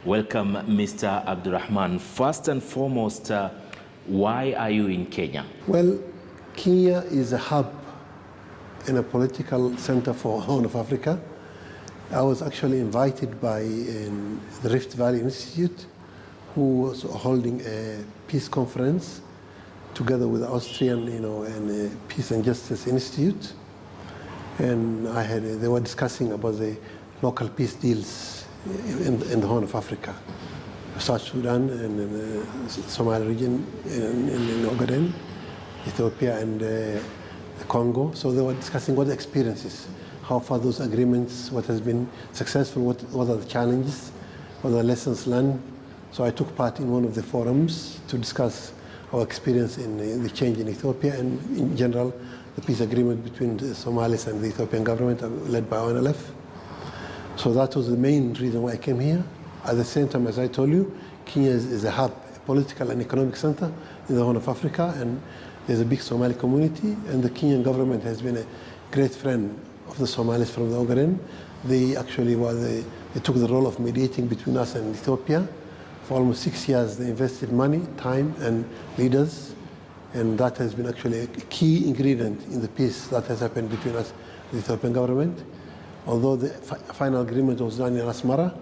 Welcome, Mr. Abdurrahman. First and foremost, why are you in Kenya? Well, Kenya is a hub and a political center for Horn of Africa. I was actually invited by the Rift Valley Institute, who was holding a peace conference together with the Austrian, and Peace and Justice Institute. And they were discussing about the local peace deals in the Horn of Africa, South Sudan and the Somali region, in Ogaden, Ethiopia, and the Congo. So they were discussing what the experiences, how far those agreements, what has been successful, what are the challenges, what are the lessons learned. So I took part in one of the forums to discuss our experience in the change in Ethiopia and in general the peace agreement between the Somalis and the Ethiopian government led by ONLF. So that was the main reason why I came here. At the same time, as I told you, Kenya is a hub, a political and economic center in the Horn of Africa, and there's a big Somali community, and the Kenyan government has been a great friend of the Somalis from the Ogaden. They actually they took the role of mediating between us and Ethiopia. For almost 6 years, they invested money, time, and leaders, and that has been actually a key ingredient in the peace that has happened between us and the Ethiopian government. Although the final agreement was done in Asmara,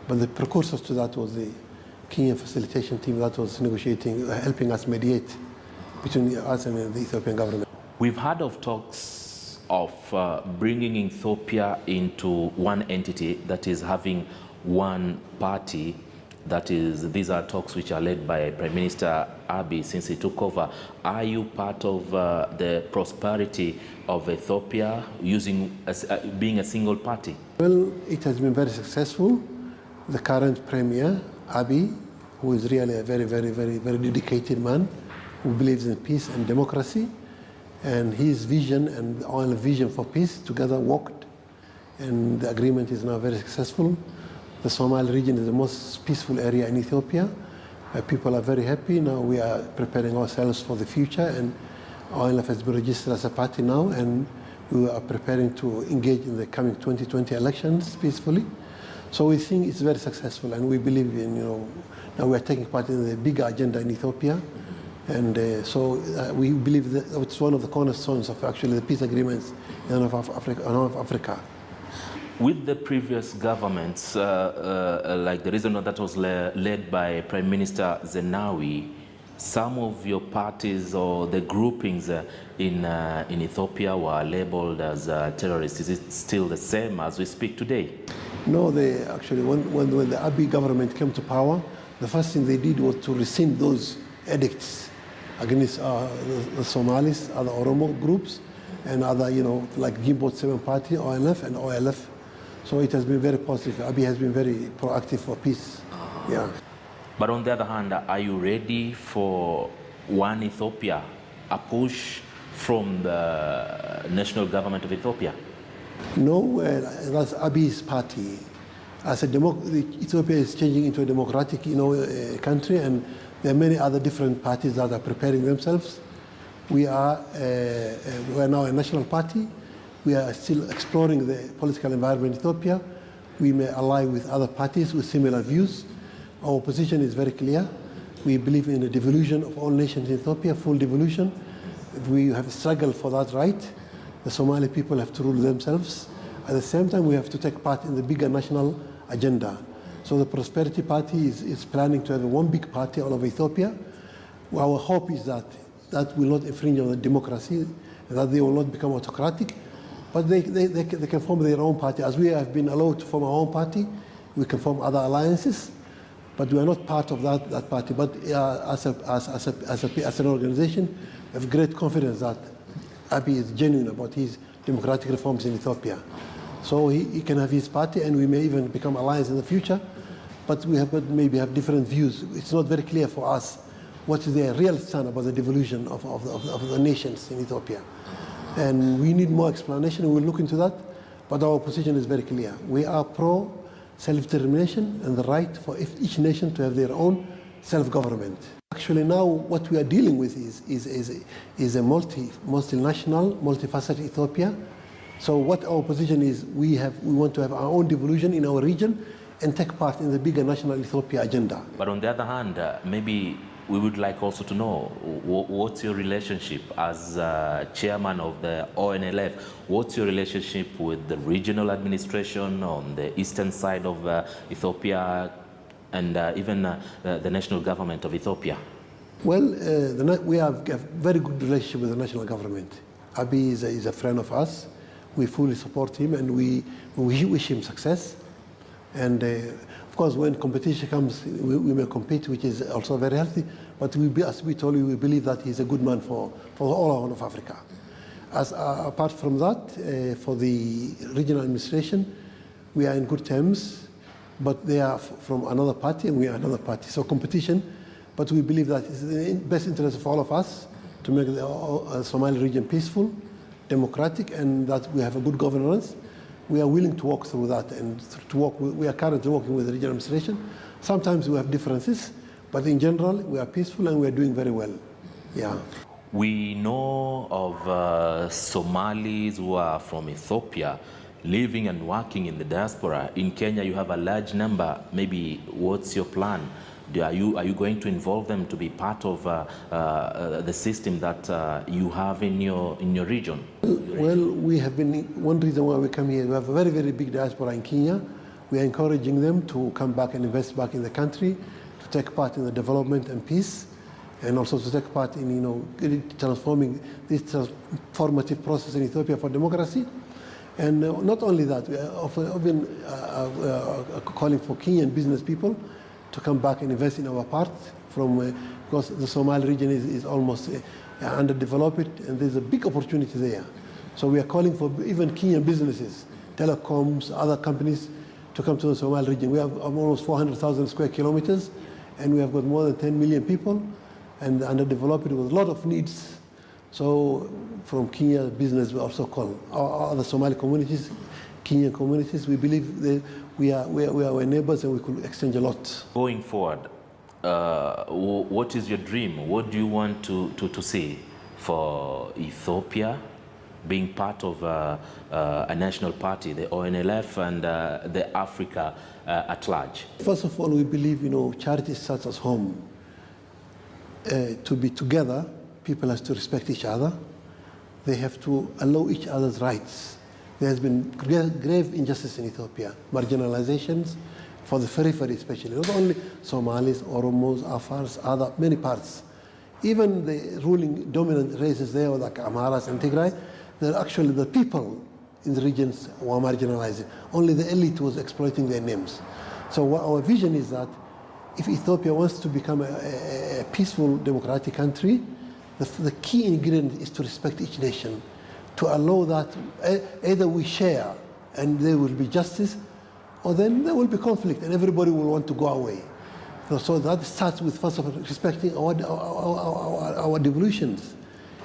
but the precursor to that was the Kenyan facilitation team that was negotiating, helping us mediate between us and the Ethiopian government. We've heard of talks of bringing Ethiopia into one entity that is having one party. These are talks which are led by Prime Minister Abiy since he took over. Are you part of the prosperity of Ethiopia being a single party? Well, it has been very successful. The current Premier, Abiy, who is really a very, very, very, very dedicated man, who believes in peace and democracy, and his vision and our vision for peace together worked, and the agreement is now very successful. The Somali region is the most peaceful area in Ethiopia. People are very happy. Now we are preparing ourselves for the future, and ONLF has been registered as a party now, and we are preparing to engage in the coming 2020 elections peacefully. So we think it's very successful, and we believe in, now we are taking part in the bigger agenda in Ethiopia. And so we believe that it's one of the cornerstones of actually the peace agreements in Africa. With the previous governments, like the reason that was led by Prime Minister Zenawi, some of your parties or the groupings in Ethiopia were labeled as terrorists. Is it still the same as we speak today? No, they actually, when the Abiy government came to power, the first thing they did was to rescind those edicts against the Somalis, other Oromo groups, and other, like Gimbot 7 Party, ONLF, and OLF. So it has been very positive. Abiy has been very proactive for peace. Yeah. But on the other hand, are you ready for one Ethiopia, a push from the national government of Ethiopia? No, that's Abiy's party. Ethiopia is changing into a democratic, country, and there are many other different parties that are preparing themselves. We are now a national party. We are still exploring the political environment in Ethiopia. We may ally with other parties with similar views. Our position is very clear. We believe in the devolution of all nations in Ethiopia, full devolution. We have struggled for that right. The Somali people have to rule themselves. At the same time, we have to take part in the bigger national agenda. So the Prosperity Party is planning to have one big party all over Ethiopia. Our hope is that that will not infringe on the democracy, that they will not become autocratic, but they can form their own party. As we have been allowed to form our own party, we can form other alliances, but we are not part of that party. But as an organization, we have great confidence that Abiy is genuine about his democratic reforms in Ethiopia. So he can have his party, and we may even become allies in the future, but we maybe have different views. It's not very clear for us what is their real stand about the devolution of the nations in Ethiopia. And we need more explanation. We'll look into that, but our position is very clear. We are pro self-determination and the right for each nation to have their own self-government. Actually now what we are dealing with is a multinational, multifaceted Ethiopia. So what our position is, we want to have our own devolution in our region, and take part in the bigger national Ethiopia agenda. But on the other hand, maybe we would like also to know what's your relationship as chairman of the ONLF? What's your relationship with the regional administration on the eastern side of Ethiopia and even the national government of Ethiopia? Well, we have a very good relationship with the national government. Abiy is a friend of us. We fully support him and we wish him success. And of course, when competition comes, we may compete, which is also very healthy. But as we told you, we believe that he's a good man for all of Africa. Apart from that, for the regional administration, we are in good terms, but they are from another party and we are another party. So competition, but we believe that it's in the best interest of all of us to make the Somali region peaceful, democratic, and that we have a good governance. We are willing to walk through that and we are currently working with the regional administration. Sometimes we have differences, but in general, we are peaceful and we are doing very well. Yeah. We know of Somalis who are from Ethiopia living and working in the diaspora. In Kenya, you have a large number. Maybe what's your plan? Are you going to involve them to be part of the system that you have in your region? Well, we have been, one reason why we come here, we have a very, very big diaspora in Kenya. We are encouraging them to come back and invest back in the country, to take part in the development and peace, and also to take part in, transforming this transformative process in Ethiopia for democracy. And not only that, we are even calling for Kenyan business people to come back and invest in our part because the Somali region is almost underdeveloped and there's a big opportunity there. So we are calling for even Kenyan businesses, telecoms, other companies to come to the Somali region. We have almost 400,000 square kilometers and we have got more than 10 million people and underdeveloped with a lot of needs. So from Kenya business, we also call our other Somali communities, Kenyan communities. We believe that we are our neighbors and we could exchange a lot. Going forward, what is your dream? What do you want to see for Ethiopia being part of a national party, the ONLF and the Africa at large? First of all, we believe, charity starts at home. To be together, people have to respect each other. They have to allow each other's rights. There has been grave injustice in Ethiopia, marginalizations for the periphery especially, not only Somalis, Oromos, Afars, many parts. Even the ruling dominant races there, like Amharas and Tigray, they're actually the people in the regions who are marginalized. Only the elite was exploiting their names. So our vision is that if Ethiopia wants to become a peaceful, democratic country, the key ingredient is to respect each nation, to allow that either we share and there will be justice, or then there will be conflict and everybody will want to go away. So that starts with, first of all, respecting our devolutions.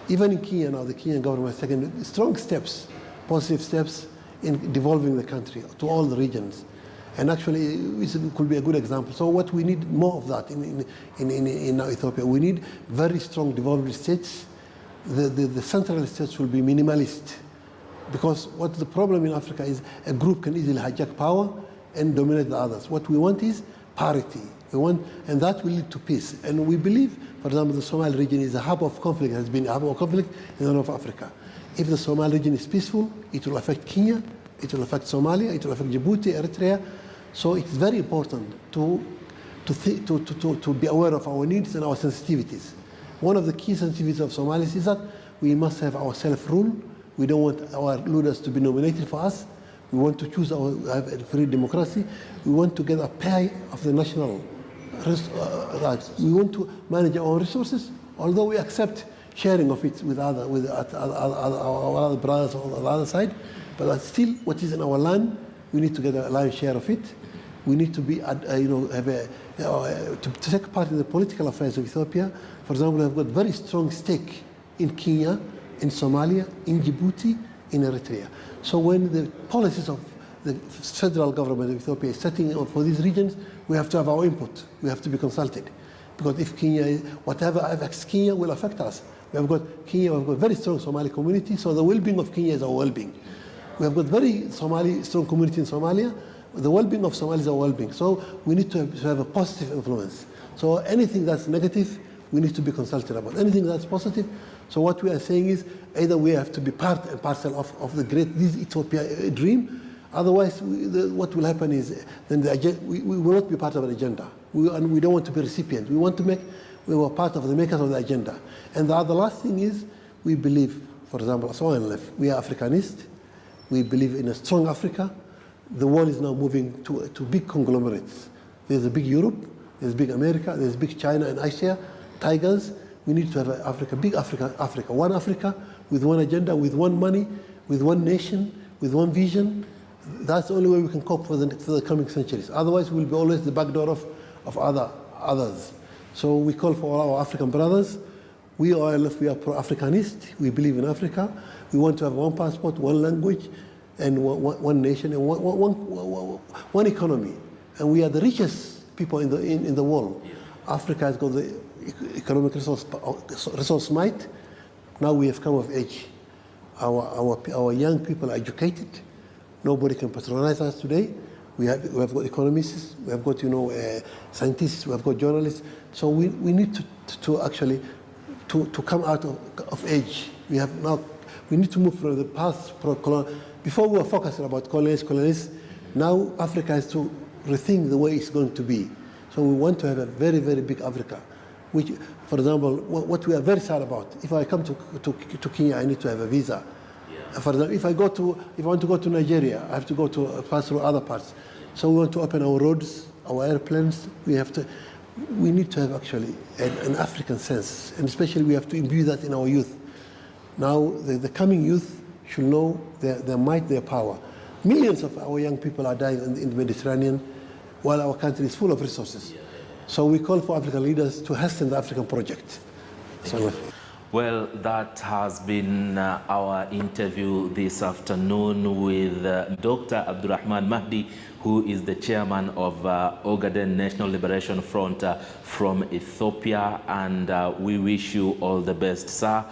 Even in Kenya now, the Kenyan government has taken strong steps, positive steps in devolving the country to all the regions. And actually, it could be a good example. So what we need more of that in Ethiopia. We need very strong devolved states. The central states will be minimalist, because what the problem in Africa is a group can easily hijack power and dominate the others. What we want is parity. And that will lead to peace. And we believe, for example, the Somali region is a hub of conflict, has been a hub of conflict in the North of Africa. If the Somali region is peaceful, it will affect Kenya, it will affect Somalia, it will affect Djibouti, Eritrea. So it's very important to be aware of our needs and our sensitivities. One of the key sensitivities of Somalis is that we must have our self-rule. We don't want our leaders to be nominated for us. We want to choose have a free democracy. We want to get a pay of the national rights. We want to manage our own resources, although we accept sharing of it with our other brothers on the other side. But still, what is in our land, we need to get a lion's share of it. We need to be, to take part in the political affairs of Ethiopia. For example, we have got very strong stake in Kenya, in Somalia, in Djibouti, in Eritrea. So when the policies of the federal government of Ethiopia is setting out for these regions, we have to have our input. We have to be consulted. Because if Kenya, whatever affects Kenya will affect us. We have got very strong Somali community, so the well-being of Kenya is our well-being. We have got very strong community in Somalia, The well-being of Somalis is our well-being. So we need to have a positive influence. So anything that's negative, we need to be consulted about. Anything that's positive, so what we are saying is either we have to be part and parcel of the great this Ethiopia dream. Otherwise, what will happen is then we will not be part of an agenda. And we don't want to be recipient. We want to we were part of the makers of the agenda. And the last thing is we believe, for example, as ONLF, we are Africanist. We believe in a strong Africa. The world is now moving to big conglomerates. There's a big Europe, there's big America, there's big China and Asia, tigers. We need to have Africa, big Africa, one Africa with one agenda, with one money, with one nation, with one vision. That's the only way we can cope for the coming centuries. Otherwise, we'll be always the back door of others. So we call for all our African brothers. We are pro-Africanist. We believe in Africa. We want to have one passport, one language, and one nation, and one economy. And we are the richest people in the world. Africa has got the economic resource might. Now we have come of age. Our young people are educated. Nobody can patronize us today. We have got economists, we have got scientists, we have got journalists. So we need to actually come out of age. We need to move from the past before we were focusing about colonialists. Now Africa has to rethink the way it's going to be. So we want to have a very, very big Africa. Which, for example, what we are very sad about, if I come to Kenya, I need to have a visa. For example, if I want to go to Nigeria, I have to pass through other parts. So we want to open our roads, our airplanes. We need to have actually an African sense, and especially we have to imbue that in our youth. Now the coming youth should know their might, their power. Millions of our young people are dying in the Mediterranean, while our country is full of resources. So we call for African leaders to hasten the African project. Well, that has been our interview this afternoon with Dr. Abdurrahman Mahdi, who is the chairman of Ogaden National Liberation Front from Ethiopia, and we wish you all the best, sir.